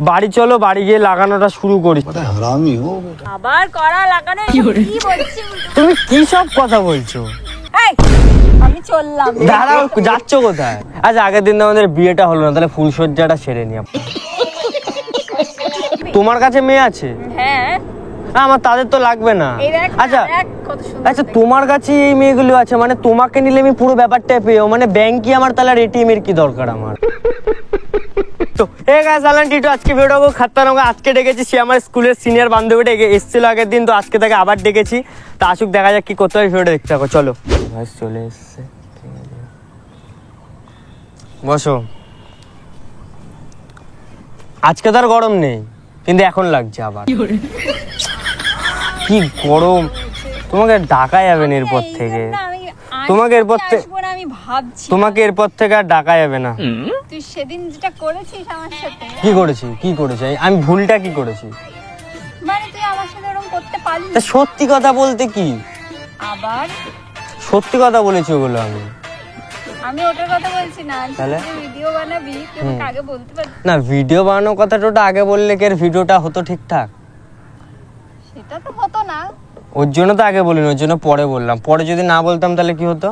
বাড়ি চলো, বাড়ি গিয়ে লাগানোটা শুরু করি। আবার করা লাগানো কি বলছিস তুমি কি সব কথা বলছো? আমি চললাম। দাঁড়াও, যাচ্ছ কোথায়? আচ্ছা আগের দিন আমাদের বিয়েটা হলো না, তাহলে ফুলসজ্জাটা সেরে নি। তোমার কাছে মেয়ে আছে? হ্যাঁ আমার তাদের তো লাগবে না। আচ্ছা আচ্ছা তোমার কাছে এই মেয়েগুলো আছে মানে তোমাকে নিলে আমি পুরো ব্যাপারটা পেও, মানে ব্যাংকই আমার তাহলে এটিএম এর কি দরকার আমার? তো হে গাইস, আলান টিটু আজকে ভিডিও খাত্তান হোক। আজকে ডেকেছি, সে আমার স্কুলের সিনিয়র বান্ধবীটা এসেছিল আগের দিন, তো আজকে তাকে আবার ডেকেছি। তা আসুক, দেখা যাক কি করতে হয়, ভিডিওটা দেখতে থাকো। চলো ভাই, চলে এসছে, বসো। আজকে তো আর গরম নেই, কিন্তু এখন লাগছে আবার। কি গরম! তোমাকে ডাকা যাবে না এরপর থেকে, তোমাকে এরপর তোমাকে এরপর থেকে আর ডাকা যাবে না। তুই সেদিন যেটা করেছিস আমার সাথে। কি করেছি? কি করেছি আমি? ভুলটা কি করেছি? মানে তুই আমার সাথে এরকম করতে পারলি? তা সত্যি কথা বলতে কি? আবার সত্যি কথা বলেছি ওগুলো আমি ওটার কথা বলছি না। তাহলে ভিডিও বানাবি, তুই আগে বলতে পারছিস না? ভিডিও বানানোর কথাটা আগে বললে কি এর ভিডিওটা হতো ঠিকঠাক? সেটা তো হতো না। ওর জন্য তো আগে বলিনি, ওর জন্য পরে বললাম। পরে যদি না বলতাম তাহলে কি হতো?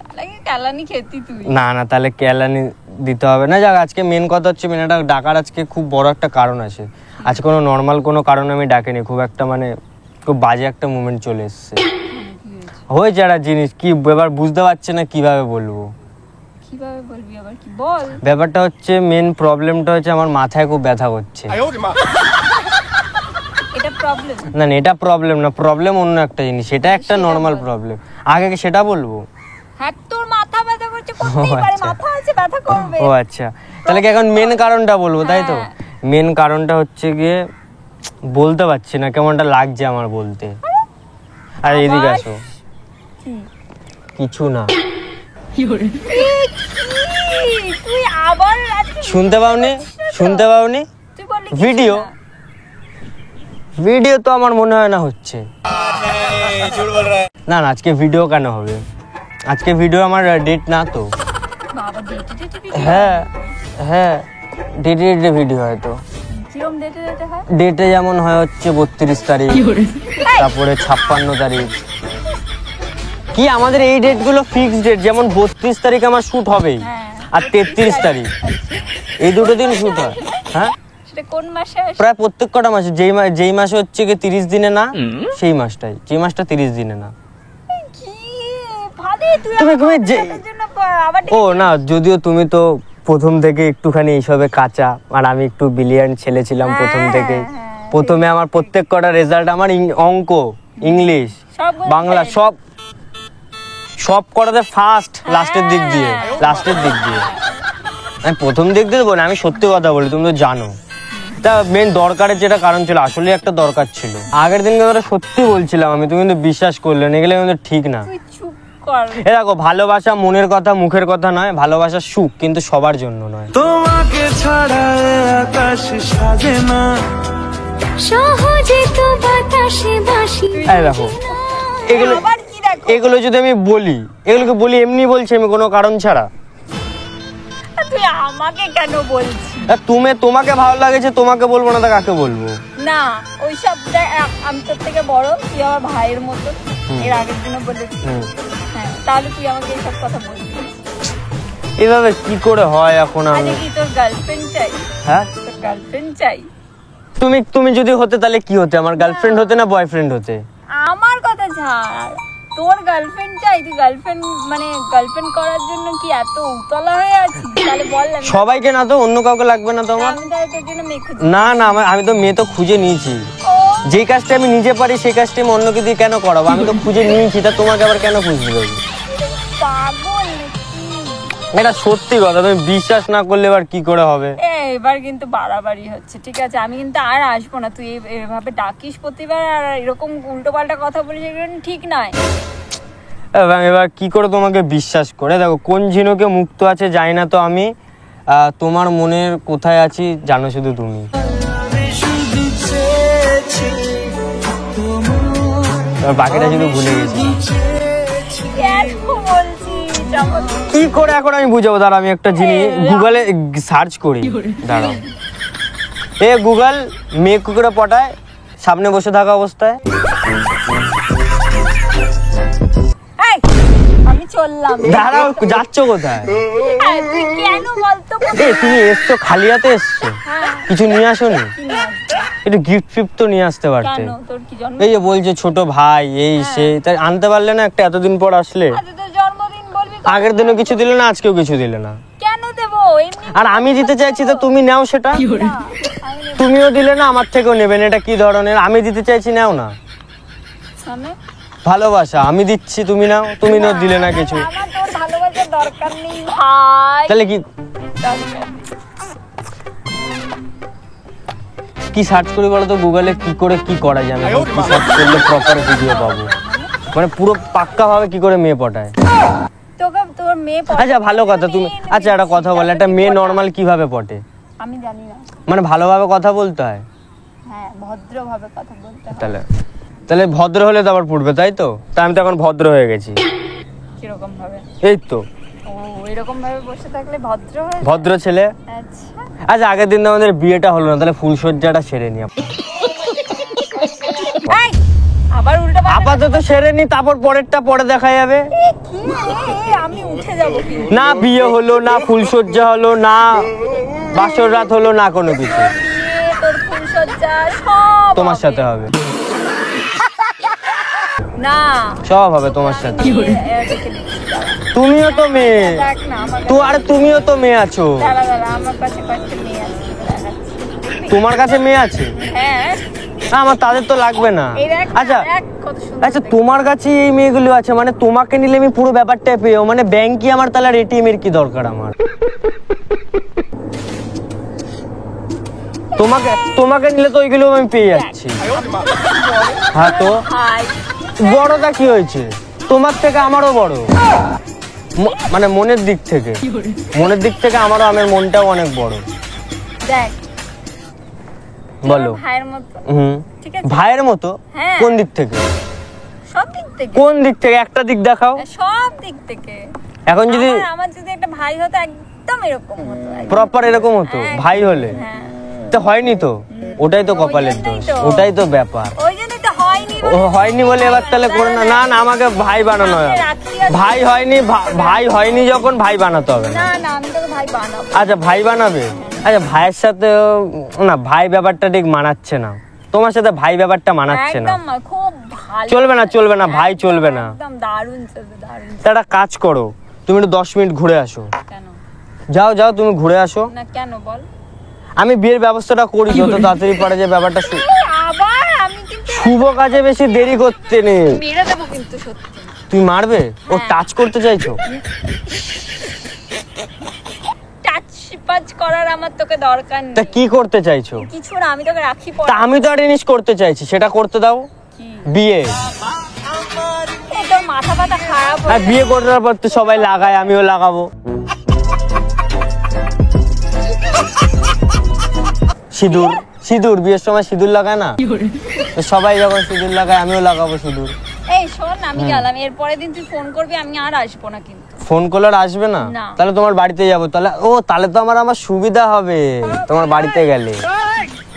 তাহলে কি কেলানি খেতি তুই? না না, তাহলে কেলানি দিতে হবে না। যাক, আজকে মেন কথা হচ্ছে, মেয়েটা ডাকার আজকে খুব বড় একটা কারণ আছে। আজকে কোনো নর্মাল কোনো কারণে আমি ডাকিনি, খুব একটা মানে খুব বাজে একটা মুভমেন্ট চলে এসছে। হয়েছে একটা জিনিস, কি এবার বুঝতে পারছে না কিভাবে বলবো। কিভাবে বলবি আবার? কি বল। ব্যাপারটা হচ্ছে, মেন প্রবলেমটা হচ্ছে আমার মাথায় খুব ব্যথা করছে। এটা প্রবলেম না না, এটা প্রবলেম না, প্রবলেম অন্য একটা জিনিস, সেটা একটা নর্মাল প্রবলেম। আগে কি সেটা বলবো? হ্যাঁ, তোর মাথা ব্যথা করছে, করতেই পারে, মাথা আছে ব্যথা করবে। ও আচ্ছা, তাহলে কি এখন মেন কারণটা বলবো, তাই তো? মেন কারণটা হচ্ছে গিয়ে বলতে পারছি না, কেমনটা লাগছে আমার বলতে। আর এদিকে আসো। কিছু না। তুই আবার শুনতে পাওনি? শুনতে পাওনি? তুই বললি ভিডিও ভিডিও তো আমার মনে হয় না হচ্ছে। না না, আজকে ভিডিও কেন হবে? আজকে ভিডিও আমার ডেট না তো। হ্যাঁ হ্যাঁ, ডেটে ভিডিও হয় তো। ডেটে যেমন হয় হচ্ছে 32 তারিখ, তারপরে 56 তারিখ। কি আমাদের এই ডেটগুলো ফিক্সড ডেট, যেমন 32 তারিখ আমার শুট হবেই, আর 33 তারিখ, এই দুটো দিন শুট হয়। হ্যাঁ, কোন মাসে? প্রায় প্রত্যেক কটা মাসে। যেই মাসে হচ্ছে কি 30 দিনে না, সেই মাসটাই, যে মাসটা 30 দিনে না। ও না, যদিও তুমি তো প্রথম থেকে একটুখানি এইসবে কাঁচা, আর আমি একটু ব্রিলিয়ান্ট ছেলে ছিলাম প্রথম থেকে। প্রথমে আমার প্রত্যেক কটা রেজাল্ট, আমার অঙ্ক, ইংলিশ, বাংলা সব কটাতে ফার্স্ট, লাস্টের দিক দিয়ে আমি প্রথম দিক দিয়ে দেবো না। আমি সত্যি কথা বলি, তুমি তো জানো। তা মেন দরকারের যেটা কারণ ছিল, আসলে একটা দরকার ছিল। আগের দিনকে ধরে সত্যি বলছিলাম আমি, তুমি কিন্তু বিশ্বাস করলে না। এগুলো কিন্তু ঠিক না। এ দেখো, ভালোবাসা মনের কথা, মুখের কথা নয়। ভালোবাসা সুখ, কিন্তু সবার জন্য নয়। তোমাকে ছাড়া আকাশ সাজে না সহজে, তো বাতাসে বাসি। এই দেখো, এগুলো যদি আমি বলি, এগুলোকে বলি এমনি বলছি আমি, কোনো কারণ ছাড়া। তুই আমাকে কেন বলছিস? তোমাকে ভালো লাগেছে, তোমাকে বলবো না, তা কাকে বলবো? না, ওইসব আমি তোর থেকে বড়, তুই আমার ভাইয়ের মতো। এর আগের দিনও বলেছি। হ্যাঁ, তাহলে তুই আমাকে এইসব কথা বলবি? এভাবে কি করে হয় এখন? আমি কি তোর গার্লফ্রেন্ড চাই? হ্যাঁ, তোর গার্লফ্রেন্ড চাই। তুমি যদি হতে তাহলে কি হতে? আমার গার্লফ্রেন্ড হতে না বয়ফ্রেন্ড হতে? আমার কথা ছাড়, তোর গার্লফ্রেন্ড চাই। তুই গার্লফ্রেন্ড করার জন্য কি এত উতলা হয়ে আছিস? তাহলে বল। সবাইকে না তো, অন্য কাউকে লাগবে না তো আমার? না না, আমি তো মেয়ে তো খুঁজে নিয়েছি। যে কাজটা আমি নিজে পারি সেই কাজটা আমি অন্যকে দিয়ে কেন করাবো? আমি তো খুঁজে নিয়েছি, তা তোমাকে আবার কেন খুঁজতে হবে? পাগল নাকি? এটা সত্যি কথা, তুমি বিশ্বাস না করলে এবার কি করে হবে? এবার কিন্তু বাড়াবাড়ি হচ্ছে, ঠিক আছে? আমি কিন্তু আর আসবো না। তুই এভাবে ডাকিস প্রতিবার, আর এরকম উল্টো পাল্টা কথা বলিস, এগুলো ঠিক নয়। এবার কি করে তোমাকে বিশ্বাস করে? দেখো, কোন ঝিনুকে মুক্ত আছে জানি না তো আমি, তোমার মনের কোথায় আছি জানো শুধু তুমি। বাকিটা শুধু ভুলে গেছি। কি করে এখন আমি বুঝাবো? দাঁড়া, আমি একটা জিনিস গুগলে সার্চ করি। দাঁড়াও, এ গুগল মেয়ে কি করে পটায় সামনে বসে থাকা অবস্থায়? এই, আমি চললাম। দাঁড়াও, যাচ্ছ কোথায়? হ্যাঁ, তুই কেন বলতো? এ তুমি এসছো খালি হাতে এসছো, হ্যাঁ, কিছু নিয়ে আসোনি? কি নিয়ে আসবি? একটু গিফট ফিফট তো নিয়ে আসতে পারতে। কেন, তোর কি জন্ম? এই যে বলছে ছোট ভাই এই সেই, তাই আনতে পারলে না একটা, এতদিন পর আসলে। আজ তোর জন্মদিন বলবি? আগের দিনও কিছু দিলে না, আজকেও কিছু দিলে না। কেন দেবো? এমনি আর আমি দিতে চাইছি তো তুমি নাও সেটা। না, আমি নেবো। তুমিও দিলে না, আমার থেকেও নেবেন, এটা কি ধরনের? আমি দিতে চাইছি, নাও না। মানে? ভালোবাসা আমি দিচ্ছি, তুমি নাও। তুমি নাও, দিলে না কিছু। আমার তোর ভালোবাসার দরকার নেই ভাই। তাহলে কি কি সার্চ করি বলো তো গুগলে, কি করে কি করা যাবে, কি সার্চ করলে প্রপার ভিডিও পাবো, মানে পুরো পাক্কা ভাবে কি করে মেয়ে পটায়? তোকে তোর মেয়ে পছন্দ। আচ্ছা ভালো কথা, তুমি আচ্ছা একটা কথা বলে, একটা মেয়ে নর্মাল কিভাবে পটে? আমি জানি না। মানে ভালোভাবে কথা বলতে হয়। হ্যাঁ, ভদ্রভাবে কথা বলতে হয়। তাহলে তাহলে ভদ্র হলে তো আবার পড়বে, তাই তো? তা আমি তো এখন ভদ্র হয়ে গেছি। কিরকম ভাবে? এই তো ও, এরকম ভাবে বসে থাকলে ভদ্র হয়? ভদ্র ছেলে। আচ্ছা, আচ্ছা আগের দিন তো আমাদের বিয়েটা হলো না, তাহলে ফুলসজ্জাটা সেরে নি। এই, আবার উল্টো পাল্টা। আপাতত সেরে নি, তারপর পরেরটা পরে দেখা যাবে। কি রে, আমি উঠে যাবো কি? না বিয়ে হলো, না ফুলসজ্জা হলো, না বাসর রাত হলো, না কোনো কিছু। তোর ফুলসজ্জা সব তোমার সাথে হবে, না সব হবে তোমার সাথে। দেখে নিচ্ছি, দাঁড়া। তুমিও তো মেয়ে, দেখ না আমার তো আরে তুমিও তো মেয়ে আছো। দাঁড়া দাঁড়া, আমার পাশে কয়েকটা মেয়ে আছে, দেখাচ্ছি। তোমার কাছে মেয়ে আছে? হ্যাঁ, না, আমার তাদের তো লাগবে না। এই দেখ, আচ্ছা দেখ কত সুন্দর আচ্ছা, দেখতে। তোমার কাছে এই মেয়েগুলো আছে, মানে তোমাকে নিলে আমি পুরো ব্যাপারটা পেও, মানে ব্যাংকে আমার তাহলে এটিএম এর কি দরকার আমার? তোমাকে তোমাকে নিলে তো ওইগুলো আমি পেয়ে যাচ্ছি। হ্যাঁ তো হাই, বড়টা কি হয়েছে? তোমার থেকে আমারও বড়, মানে মনের দিক থেকে, মনের দিক থেকে আমারও, আমার মনটাও অনেক বড়। দেখ বলো। আমার ভাইয়ের মতো, হুম, ঠিক আছে? ভাইয়ের মতো? হ্যাঁ। কোন দিক থেকে? সব দিক থেকে, কোন দিক থেকে? একটা দিক দেখাও। সব দিক থেকে। এখন যদি আমার যদি একটা ভাই হতো, একদম এরকম হতো, একদম। প্রপার এরকম হতো হ্যাঁ, ভাই হলে? হ্যাঁ, তো হয়নি তো, ওটাই তো কপালের জন্যই দোষ, তো। ওটাই তো ব্যাপার। ওই জন্যই তো হয়নি ও হয়নি বলে এবার তাহলে করে না, না না আমাকে ভাই বানানো হয়। ভাই হয়নি, ভাই হয়নি যখন ভাই বানাতে হবে না। না না, আমি তোকে ভাই বানাবো। আচ্ছা ভাই বানাবে? আচ্ছা ভাইয়ের সাথে না, ভাই ব্যাপারটা ঠিক মানাচ্ছে না, তোমার সাথে ভাই ব্যাপারটা মানাচ্ছে না। একদম খুব ভালো, চলবে না, চলবে না, ভাই চলবে না। একদম দারুণ চলবে, দারুণ। তা একটা কাজ করো, তুমি একটু 10 মিনিট ঘুরে আসো। কেন? যাও যাও, তুমি ঘুরে আসো। না কেন বল? আমি বিয়ের ব্যবস্থাটা করি, যত তাড়াতাড়ি পারে যে ব্যাপারটা আবার আমি কিন্তু শুভ কাজে বেশি দেরি করতে নেই। মেরে দেবো কিন্তু, সত্যি। তুমি মারবে? ও টাচ করতে চাইছো? টাচ পাচ করার আমার তোকে দরকার তা নেই। কি করতে চাইছো? কিছু না, আমি তোকে রাখি পরে। তা আমি তো একটা জিনিস করতে চাইছি, সেটা করতে দাও। কি? বিয়ে। এই তোর মাথা পাতা খারাপ আর হয়ে বিয়ে করার পর তো সবাই লাগায়, আমিও লাগাবো। সিঁদুর, সিঁদুর বিয়ের সময় সিঁদুর লাগায় না? তো সবাই যখন সিঁদুর লাগায়, আমিও লাগাবো সিঁদুর। এই শোন, আমি গেলাম, এরপরের দিন তুই ফোন করবি, আমি আর আসবো না কিন্তু। ফোন করলে আর আসবে না? না। তাহলে তোমার বাড়িতে যাবো। তাহলে ও, তাহলে তো আমার সুবিধা হবে তোমার বাড়িতে গেলে।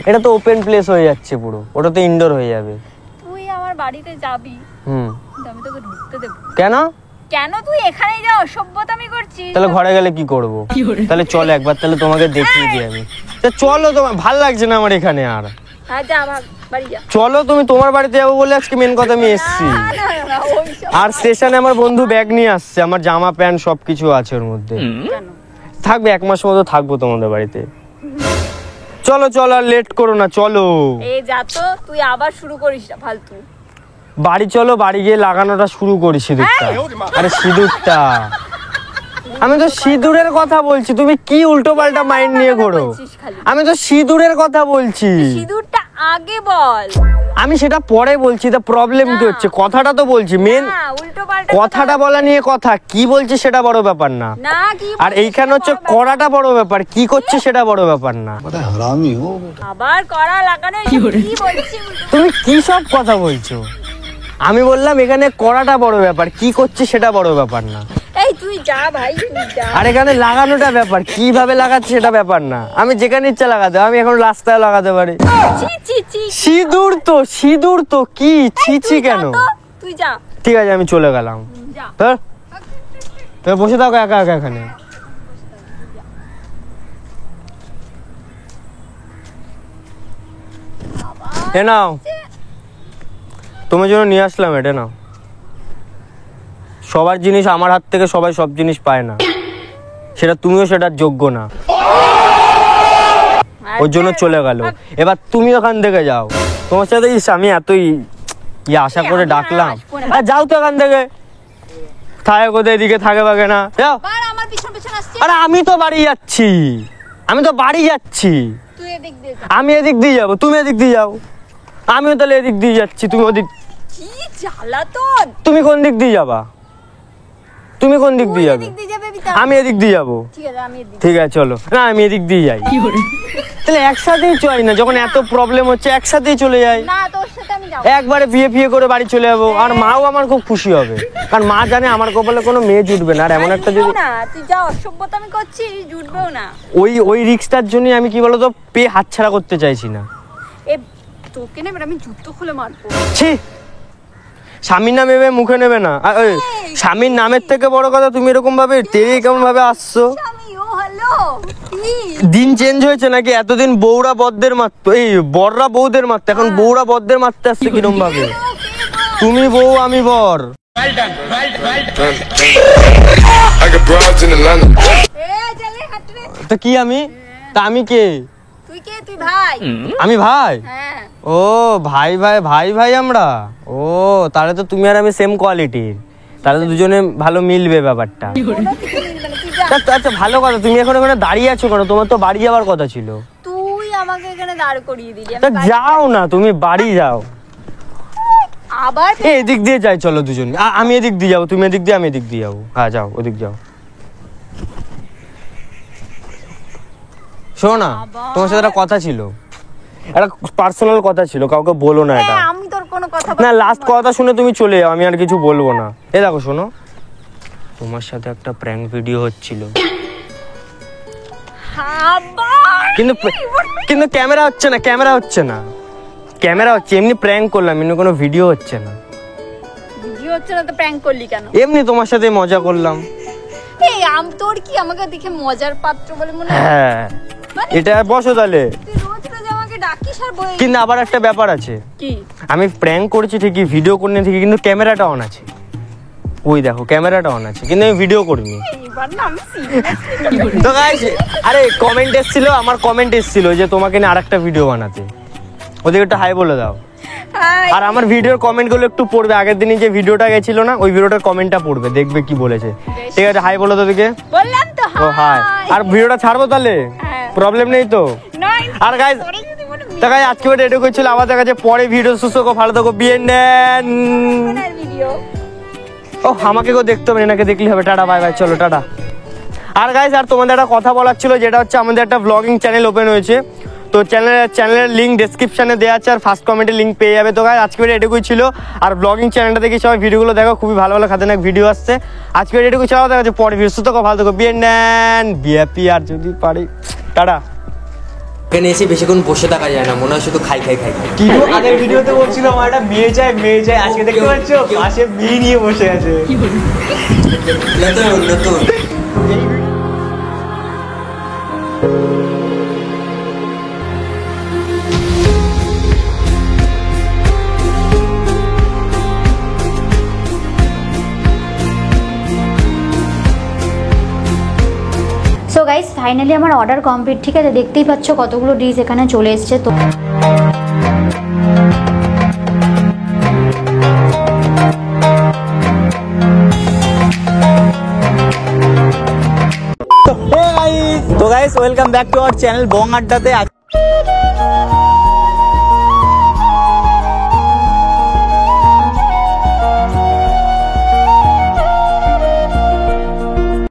এটা তো ওপেন প্লেস হয়ে যাচ্ছে পুরো, ওটা তো ইনডোর হয়ে যাবে। তুই আমার বাড়িতে যাবি, হুম, কিন্তু আমি তোকে ঢুকতে দেবো। কেন? কেন? তুই এখানেই যা অসভ্যতামি করছিস। তাহলে ঘরে গেলে কি করব? তাহলে চলো একবার, তাহলে তোমাকে দেখিয়ে দিই আমি। তা চলো, তোমার ভাল লাগছে না আমার এখানে আর। হ্যাঁ যা, ভাগ, বাড়ি যা। চলো, তুমি তোমার বাড়িতে যাবো বলে আজকে মেন কথা আমি এসছি। না, না, না, ওইসব আর স্টেশনে আমার বন্ধু ব্যাগ নিয়ে আসছে, আমার জামা প্যান্ট সবকিছু আছে ওর মধ্যে। কেন? থাকবে, 1 মাস মতো থাকবো তোমাদের বাড়িতে। চলো চলো, আর লেট করো না, চলো। এই যা তো, তুই আবার শুরু করিস না ফালতু। বাড়ি চলো, বাড়ি গিয়ে লাগানোটা শুরু করি সিঁদুরটা। আরে সিঁদুরটা, আমি তো সিঁদুরের কথা বলছি, তুমি কি উল্টো পাল্টা মাইন্ড নিয়ে ঘোরো? বলছিস খালি। আমি তো সিঁদুরের কথা বলছি। সিঁদুরটা আগে বল। আমি সেটা পরে বলছি, তা প্রবলেম কি হচ্ছে? কথাটা তো বলছি, মেন না, উল্টো পাল্টা কথাটা বলা নিয়ে কথা, কি বলছি সেটা বড় ব্যাপার না। না, কি আর এইখানে হচ্ছে করাটা বড় ব্যাপার, কি করছে সেটা বড় ব্যাপার না। আবার করা লাগানো, এসব কি বলছিস? তুমি কি সব কথা বলছো? আমি বললাম এখানে করাটা বড় ব্যাপার, কি করছে সেটা বড় ব্যাপার না। এই তুই যা ভাই তুই যা। আর এখানে লাগানোটা ব্যাপার, কিভাবে লাগাচ্ছে সেটা ব্যাপার না, আমি যেখানে ইচ্ছা লাগাতে, আমি এখন রাস্তায় লাগাতে পারি। ছি ছি ছি সিঁদুর তো কি ছি কেন? তুই যা। ঠিক আছে আমি চলে গেলাম। যা। তুমি বসে থাকো একা একা এখানে। এ নাও, তোমার জন্য নিয়ে আসলাম, এটা নাও। সবার জিনিস আমার হাত থেকে সবাই সব জিনিস পায় না, সেটা তুমিও সেটার যোগ্য না, ওর জন্য চলে গেল। এবার তুমি ওখান থেকে যাও, তোমার সাথে আমি এতই আশা করে ডাকলাম। যাও তো এখান থেকে, থাকে কোথায় এদিকে থাকে বাগে না, যাও। আমার পিছন পিছন আসছে। আরে আমি তো বাড়ি যাচ্ছি, তুই এদিক দিয়ে যা। আমি এদিক দিয়ে যাবো, তুমি এদিক দিয়ে যাও। আমিও তাহলে এদিক দিয়ে যাচ্ছি, তুমি ওদিক। কি জ্বালাতন। তুমি কোন দিক দিয়ে যাবা? তুমি কোন দিক দিয়ে যাবে? এদিক দিয়ে যাবে বিতা। আমি এদিক দিয়ে যাবো। ঠিক আছে আমি এদিক। ঠিক আছে চলো। না আমি এদিক দিয়ে যাই। তাহলে একসাথেই চল না, যখন এত প্রবলেম হচ্ছে একসাথেই চলে যাই। না তোর সাথে আমি যাব। একবারে বিয়ে করে বাড়ি চলে যাবো, আর মাও আমার খুব খুশি হবে, কারণ মা জানে আমার কপালে কোনো মেয়ে জুটবে না। আর এমন একটা যদি না তুই যা অসভ্যতা আমি করছি জুটবেও না। ওই রিস্কটার জন্য আমি কি বলতো পেয়ে হাতছাড়া করতে চাইছি না। এ তোকে নেবে আমি জুতো খুলে মারবো। ছি, স্বামীর নাম এভাবে মুখে নেবে না। স্বামীর নামের থেকে বড় কথা তুমি এরকম ভাবে তেরে কেমন ভাবে আসছো? আমিও হ্যালো কি দিন চেঞ্জ হয়েছে নাকি? এতদিন বউরা বড়দের মারতো, এই বড়রা বউদের মারতো, এখন বউরা বড়দের মারতে আসছে কিরম ভাবে? তুমি বউ আমি বর। তা কি আমি? তা আমি কে? তুই কে? তুই ভাই। আমি ভাই? হ্যাঁ। ও ভাই আমরা। ও তাহলে তো তুমি আর আমি সেম কোয়ালিটির, তাহলে তো দুজনে ভালো মিলবে ব্যাপারটা। কোনো কিছু মিলবে না, তুই যা। আচ্ছা ভালো কথা, তুমি এখন ওখানে দাঁড়িয়ে আছো কেন? তোমার তো বাড়ি যাওয়ার কথা ছিল। তুই আমাকে এখানে দাঁড় করিয়ে দিলি। তা যাও না, তুমি বাড়ি যাও। আবার এদিক দিয়ে যাই চলো দুজন। আমি এদিক দিয়ে যাবো, তুমি এদিক দিয়ে, আমি এদিক দিয়ে যাবো। হ্যাঁ যাও, ওদিক যাও। শোনো না, তোমার সাথে একটা কথা ছিল, একটা পার্সোনাল কথা ছিল, কাউকে বলো না এটা। আমি তোর কোনো কথা না, লাস্ট কথা শুনে তুমি চলে যাও, আমি আর কিছু বলবো না। এ দেখো শোনো, তোমার সাথে একটা প্র্যাঙ্ক ভিডিও হচ্ছিল, কিন্তু ক্যামেরা হচ্ছে না, ক্যামেরা হচ্ছে, এমনি প্র্যাঙ্ক করলাম, এমনি কোনো ভিডিও হচ্ছে না। ভিডিও হচ্ছে না তো প্র্যাঙ্ক করলি কেন? এমনি তোমার সাথে মজা করলাম। এই তোর কি আমাকে দেখে মজার পাত্র বলে মনে হয়? হ্যাঁ এটা বসো তাহলে। তুই রোজ আমাকে ডাকিস আর বই। কিন্তু আবার একটা ব্যাপার আছে, কি? আমি প্র্যাঙ্ক করছি ঠিকই, ভিডিও করে ঠিকই, কিন্তু ক্যামেরাটা অন আছে। ওই দেখো ক্যামেরাটা অন আছে, কিন্তু আমি ভিডিও করিনি। এবার না আমি সিরিয়াস। তো গাইস, আরে কমেন্ট এসেছিল, আমার কমেন্ট এসেছিল যে তোমাকে নিয়ে আরেকটা ভিডিও বানাতে, ওদিকে একটা হাই বলে দাও। হাই। আর আমার ভিডিওর কমেন্ট গুলো একটু পড়বে, আগের দিনে যে ভিডিওটা গেছিল না, ওই ভিডিওটার কমেন্টটা পড়বে, দেখবে কি বলেছে। ঠিক আছে, হাই বলো তো ওদিকে। বললাম তো ও হাই। আর ভিডিওটা ছাড়বো তাহলে, হ্যাঁ। প্রবলেম নেই তো? নয়। আর গাইস, তোরে যদি মনে তো গাইস আজকে ভিডিও এটুকু ছিল, আবার দেখা যাচ্ছে পরে ভিডিও। সুস্থ ভালো থাকো, বিয়ে নেন। ভিডিও। ও আমাকে কেউ দেখতে হবে না, এনাকে দেখলেই হবে। টাটা, বাই বাই, চলো টাটা। আর গাইস, আর তোমাদের একটা কথা বলার ছিল, যেটা হচ্ছে আমাদের একটা ব্লগিং চ্যানেল ওপেন হয়েছে, তো চ্যানেলের লিঙ্ক ডেসক্রিপশনে দেওয়া আছে, আর ফার্স্ট কমেন্টে লিঙ্ক পেয়ে যাবে। তো গাইস আজকে ভিডিও এটুকুই ছিল, আর ব্লগিং চ্যানেলটা দেখি সবাই ভিডিওগুলো দেখো, খুবই ভালো ভালো খাতারনাক ভিডিও আসছে। আজকে ভিডিও এটুকু ছিল, দেখা যাচ্ছে পরে ভিডিও। সুস্থ ভালো থাকো, বিয়ে নেন, বিএপি, আর যদি পারি টাটা। এখানে এসে বেশিক্ষণ বসে থাকা যায় না, মনে হয় শুধু খাই। কি আগের ভিডিওতে বলছিল আমার একটা মেয়ে চাই, আজকে দেখতে পাচ্ছ পাশে মেয়ে নিয়ে বসে আছে। নতুন সো গাইস ফাইনালি আমার অর্ডার কমপ্লিট। ঠিক আছে, দেখতেই পাচ্ছ কতগুলো ডিশ এখানে চলে এসছে। তো guys welcome back to our channel Bong আড্ডাতে।